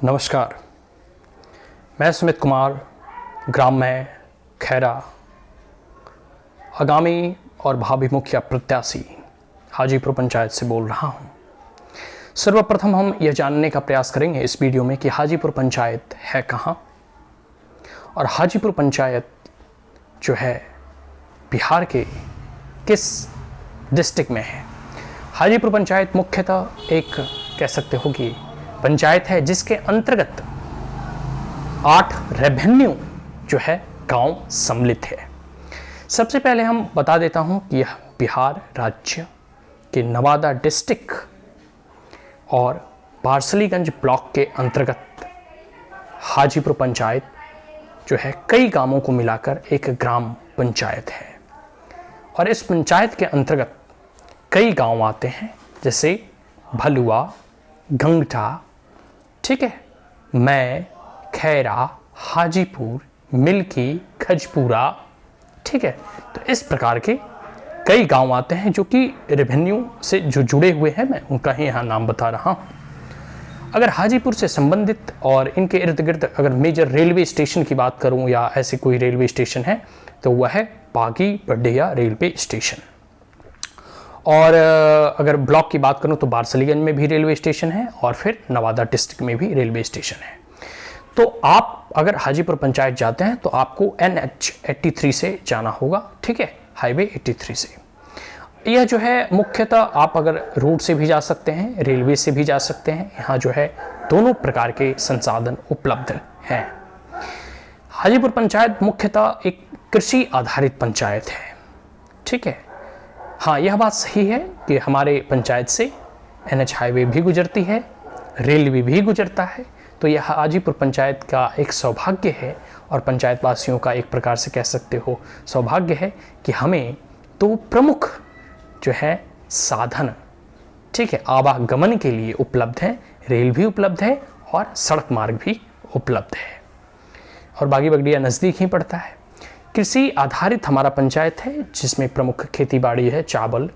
नमस्कार, मैं सुमित कुमार ग्राम में खैरा आगामी और भावी मुखिया प्रत्याशी हाजीपुर पंचायत से बोल रहा हूं। सर्वप्रथम हम यह जानने का प्रयास करेंगे इस वीडियो में कि हाजीपुर पंचायत है कहां और हाजीपुर पंचायत जो है बिहार के किस डिस्ट्रिक्ट में है। हाजीपुर पंचायत मुख्यतः एक कह सकते हो कि पंचायत है जिसके अंतर्गत 8 रेवेन्यू जो है गांव सम्मिलित है। सबसे पहले हम बता देता हूं कि यह बिहार राज्य के नवादा डिस्ट्रिक्ट और बारसलीगंज ब्लॉक के अंतर्गत हाजीपुर पंचायत जो है कई गांवों को मिलाकर एक ग्राम पंचायत है और इस पंचायत के अंतर्गत कई गांव आते हैं जैसे भलुआ, गंगटा, ठीक है, मैं, खैरा, हाजीपुर, मिल्की, खजपुरा, ठीक है। तो इस प्रकार के कई गांव आते हैं जो कि रेवेन्यू से जो जुड़े हुए हैं, मैं उनका ही यहाँ नाम बता रहा हूँ। अगर हाजीपुर से संबंधित और इनके इर्द गिर्द अगर मेजर रेलवे स्टेशन की बात करूँ या ऐसे कोई रेलवे स्टेशन है तो वह है बागी बड्डिया रेलवे स्टेशन। और अगर ब्लॉक की बात करूं तो बारसलीगंज में भी रेलवे स्टेशन है और फिर नवादा डिस्ट्रिक्ट में भी रेलवे स्टेशन है। तो आप अगर हाजीपुर पंचायत जाते हैं तो आपको NH 83 से जाना होगा, ठीक है, हाईवे 83 से। यह जो है मुख्यतः आप अगर रोड से भी जा सकते हैं, रेलवे से भी जा सकते हैं। यहाँ जो है दोनों प्रकार के संसाधन उपलब्ध हैं। हाजीपुर पंचायत मुख्यतः एक कृषि आधारित पंचायत है, ठीक है। हाँ, यह बात सही है कि हमारे पंचायत से NH हाईवे भी गुजरती है, रेलवे भी गुजरता है। तो यह हाजीपुर पंचायत का एक सौभाग्य है और पंचायत वासियों का एक प्रकार से कह सकते हो सौभाग्य है कि हमें दो प्रमुख जो है साधन, ठीक है, आवागमन के लिए उपलब्ध हैं। रेल भी उपलब्ध है और सड़क मार्ग भी उपलब्ध है और बागी बगड़िया नज़दीक ही पड़ता है। कृषि आधारित हमारा पंचायत है जिसमें प्रमुख खेती बाड़ी है, चावल,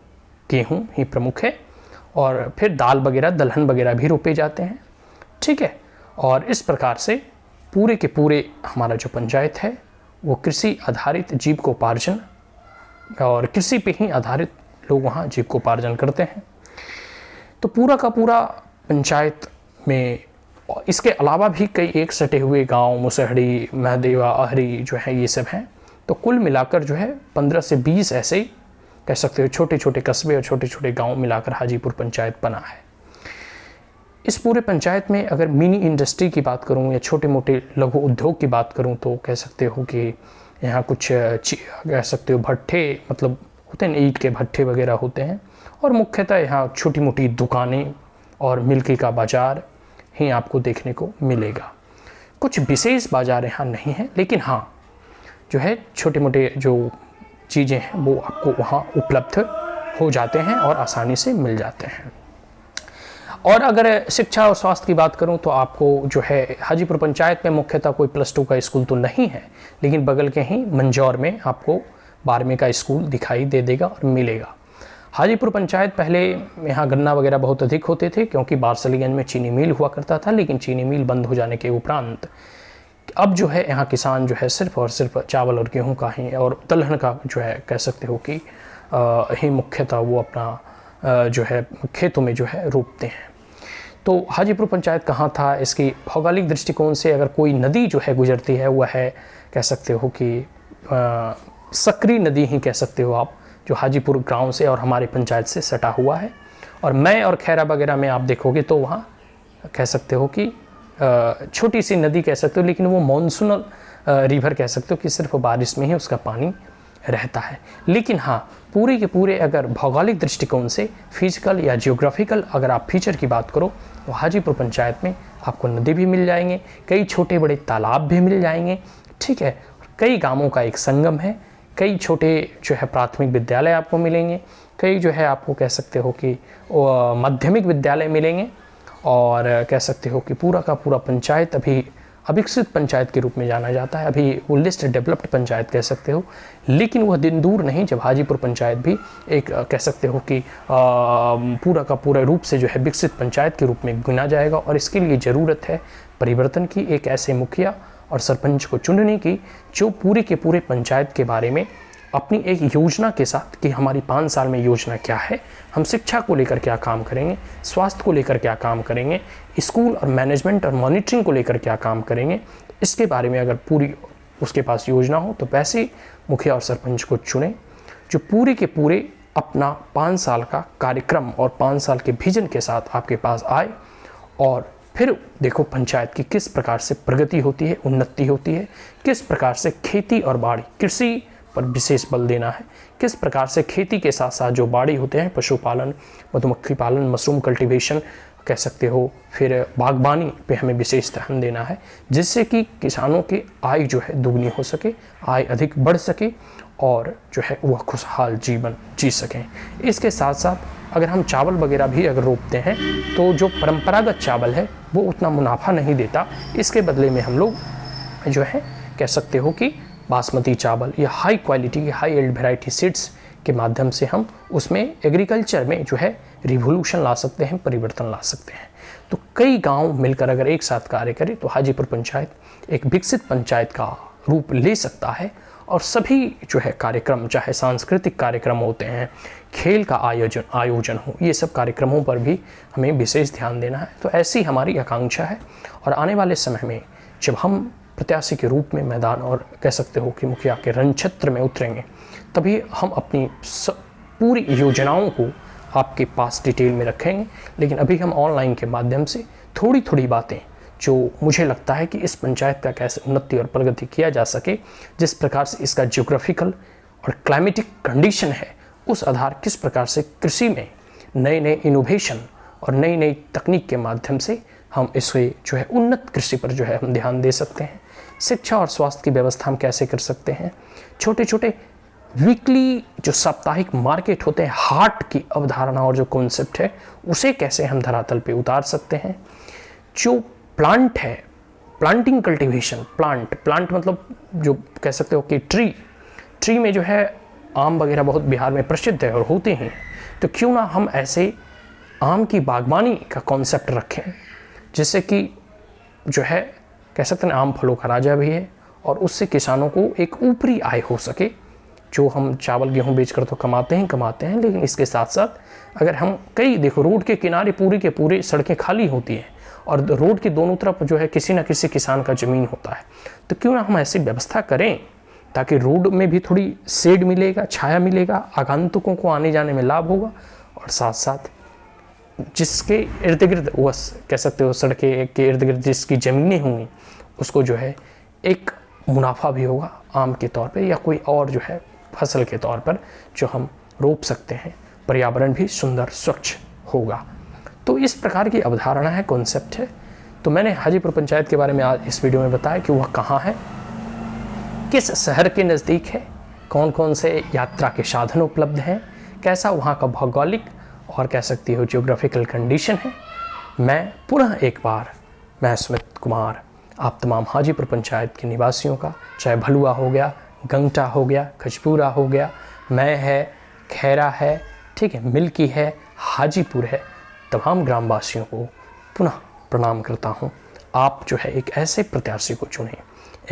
गेहूं ही प्रमुख है और फिर दाल वगैरह, दलहन वगैरह भी रोपे जाते हैं, ठीक है। और इस प्रकार से पूरे के पूरे हमारा जो पंचायत है वो कृषि आधारित जीविकोपार्जन और कृषि पे ही आधारित लोग वहाँ जीविकोपार्जन करते हैं। तो पूरा का पूरा पंचायत में इसके अलावा भी कई एक सटे हुए गांव मुसहड़ी, महदेवा, अहरी जो है ये सब हैं। तो कुल मिलाकर जो है 15 से 20 ऐसे ही कह सकते हो छोटे छोटे कस्बे और छोटे छोटे गांव मिलाकर हाजीपुर पंचायत बना है। इस पूरे पंचायत में अगर मिनी इंडस्ट्री की बात करूं या छोटे मोटे लघु उद्योग की बात करूं तो कह सकते हो कि यहाँ कुछ कह सकते हो भट्ठे, मतलब होते हैं ईंट के भट्ठे वगैरह होते हैं और मुख्यतः यहाँ छोटी मोटी दुकानें और मिल्की का बाज़ार ही आपको देखने को मिलेगा। कुछ विशेष बाज़ार यहाँ नहीं है, लेकिन हाँ जो है छोटे मोटे जो चीज़ें हैं वो आपको वहाँ उपलब्ध हो जाते हैं और आसानी से मिल जाते हैं। और अगर शिक्षा और स्वास्थ्य की बात करूं तो आपको जो है हाजीपुर पंचायत में मुख्यतः कोई +2 का स्कूल तो नहीं है, लेकिन बगल के ही मंजौर में आपको 12वीं का स्कूल दिखाई दे देगा और मिलेगा। हाजीपुर पंचायत पहले यहाँ गन्ना वगैरह बहुत अधिक होते थे क्योंकि बारसलीगंज में चीनी मिल हुआ करता था, लेकिन चीनी मिल बंद हो जाने के उपरांत अब जो है यहाँ किसान जो है सिर्फ और सिर्फ चावल और गेहूं का ही और दलहन का जो है कह सकते हो कि ही मुख्यतः वो अपना जो है खेतों में जो है रोपते हैं। तो हाजीपुर पंचायत कहाँ था, इसकी भौगोलिक दृष्टिकोण से अगर कोई नदी जो है गुजरती है वह है कह सकते हो कि सकरी नदी ही कह सकते हो आप, जो हाजीपुर गांव से और हमारे पंचायत से सटा हुआ है। और मैं और खैरा वगैरह में आप देखोगे तो वहाँ कह सकते हो कि छोटी सी नदी कह सकते हो, लेकिन वो मॉनसूनल रिवर कह सकते हो कि सिर्फ बारिश में ही उसका पानी रहता है। लेकिन हाँ, पूरे के पूरे अगर भौगोलिक दृष्टिकोण से फिजिकल या जियोग्राफिकल अगर आप फीचर की बात करो तो हाजीपुर पंचायत में आपको नदी भी मिल जाएंगे, कई छोटे बड़े तालाब भी मिल जाएंगे, ठीक है। कई गांवों का एक संगम है, कई छोटे जो है प्राथमिक विद्यालय आपको मिलेंगे, कई जो है आपको कह सकते हो कि माध्यमिक विद्यालय मिलेंगे और कह सकते हो कि पूरा का पूरा पंचायत अभी अविकसित पंचायत के रूप में जाना जाता है। अभी वो लिस्ट डेवलप्ड पंचायत कह सकते हो, लेकिन वह दिन दूर नहीं जब हाजीपुर पंचायत भी एक कह सकते हो कि पूरा का पूरा रूप से जो है विकसित पंचायत के रूप में गिना जाएगा। और इसके लिए ज़रूरत है परिवर्तन की, एक ऐसे मुखिया और सरपंच को चुनने की जो पूरे के पूरे पंचायत के बारे में अपनी एक योजना के साथ कि हमारी 5 साल में योजना क्या है, हम शिक्षा को लेकर क्या काम करेंगे, स्वास्थ्य को लेकर क्या काम करेंगे, स्कूल और मैनेजमेंट और मॉनिटरिंग को लेकर क्या काम करेंगे, इसके बारे में अगर पूरी उसके पास योजना हो तो वैसे मुखिया और सरपंच को चुने जो पूरे के पूरे अपना 5 साल का कार्यक्रम और 5 साल के विजन के साथ आपके पास आए। और फिर देखो पंचायत की किस प्रकार से प्रगति होती है, उन्नति होती है, किस प्रकार से खेती और बाड़ी, कृषि पर विशेष बल देना है, किस प्रकार से खेती के साथ साथ जो बाड़ी होते हैं, पशुपालन, मधुमक्खी पालन, मशरूम कल्टीवेशन कह सकते हो, फिर बागबानी पे हमें विशेष ध्यान देना है, जिससे कि किसानों की आय जो है दुगनी हो सके, आय अधिक बढ़ सके और जो है वह खुशहाल जीवन जी सकें। इसके साथ साथ अगर हम चावल वगैरह भी अगर रोपते हैं तो जो परंपरागत चावल है वो उतना मुनाफा नहीं देता, इसके बदले में हम लोग जो है कह सकते हो कि बासमती चावल या हाई क्वालिटी की हाई एल्ड वेराइटी सीड्स के माध्यम से हम उसमें एग्रीकल्चर में जो है रिवोल्यूशन ला सकते हैं, परिवर्तन ला सकते हैं। तो कई गांव मिलकर अगर एक साथ कार्य करें तो हाजीपुर पंचायत एक विकसित पंचायत का रूप ले सकता है। और सभी जो है कार्यक्रम, चाहे सांस्कृतिक कार्यक्रम होते हैं, खेल का आयोजन हो, ये सब कार्यक्रमों पर भी हमें विशेष ध्यान देना है। तो ऐसी हमारी आकांक्षा है। और आने वाले समय में जब हम प्रत्याशी के रूप में मैदान और कह सकते हो कि मुखिया के रणक्षेत्र में उतरेंगे, तभी हम अपनी पूरी योजनाओं को आपके पास डिटेल में रखेंगे। लेकिन अभी हम ऑनलाइन के माध्यम से थोड़ी थोड़ी बातें जो मुझे लगता है कि इस पंचायत का कैसे उन्नति और प्रगति किया जा सके, जिस प्रकार से इसका जियोग्राफिकल और क्लाइमेटिक कंडीशन है, उस आधार किस प्रकार से कृषि में नए नए इनोवेशन और नई नई तकनीक के माध्यम से हम इसे जो है उन्नत कृषि पर जो है हम ध्यान दे सकते हैं। शिक्षा और स्वास्थ्य की व्यवस्था हम कैसे कर सकते हैं, छोटे छोटे वीकली जो साप्ताहिक मार्केट होते हैं, हाट की अवधारणा और जो कॉन्सेप्ट है उसे कैसे हम धरातल पे उतार सकते हैं। जो प्लांट है, प्लांटिंग कल्टीवेशन, प्लांट मतलब जो कह सकते हो कि ट्री में जो है आम वगैरह बहुत बिहार में प्रसिद्ध है और होते हैं, तो क्यों ना हम ऐसे आम की बागवानी का कॉन्सेप्ट रखें, जिससे कि जो है कह सकते हैं आम फलों का राजा भी है और उससे किसानों को एक ऊपरी आय हो सके। जो हम चावल गेहूं बेचकर तो कमाते हैं, लेकिन इसके साथ साथ अगर हम देखो रोड के किनारे पूरी के पूरे सड़कें खाली होती हैं और रोड के दोनों तरफ जो है किसी न किसी किसान का ज़मीन होता है, तो क्यों ना हम ऐसी व्यवस्था करें ताकि रोड में भी थोड़ी शेड मिलेगा, छाया मिलेगा, आगंतुकों को आने जाने में लाभ होगा और साथ साथ जिसके इर्द गिर्द वह कह सकते हो सड़कें के इर्द गिर्द जिसकी ज़मीनें होंगी उसको जो है एक मुनाफा भी होगा आम के तौर पे या कोई और जो है फसल के तौर पर जो हम रोप सकते हैं। पर्यावरण भी सुंदर स्वच्छ होगा। तो इस प्रकार की अवधारणा है, कॉन्सेप्ट है। तो मैंने हाजीपुर पंचायत के बारे में आज इस वीडियो में बताया कि वह कहाँ है, किस शहर के नज़दीक है, कौन कौन से यात्रा के साधन उपलब्ध हैं, कैसा वहाँ का भौगोलिक और कह सकती हो जियोग्राफिकल कंडीशन है। मैं पुनः एक बार मैं सुमित कुमार आप तमाम हाजीपुर पंचायत के निवासियों का, चाहे भलुआ हो गया, गंगटा हो गया, खजपूरा हो गया, मैं है, खैरा है, ठीक है, मिल्की है, हाजीपुर है, तमाम ग्रामवासियों को पुनः प्रणाम करता हूँ। आप जो है एक ऐसे प्रत्याशी को चुनें,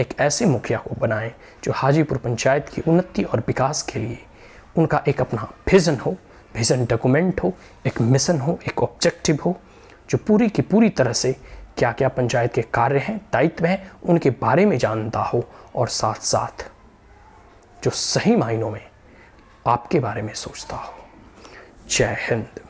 एक ऐसे मुखिया को बनाएं जो हाजीपुर पंचायत की उन्नति और विकास के लिए उनका एक अपना विज़न हो, विज़न डॉक्यूमेंट हो, एक मिशन हो, एक ऑब्जेक्टिव हो, जो पूरी की पूरी तरह से क्या क्या पंचायत के कार्य हैं, दायित्व हैं, उनके बारे में जानता हो और साथ साथ जो सही मायनों में आपके बारे में सोचता हो। जय हिंद।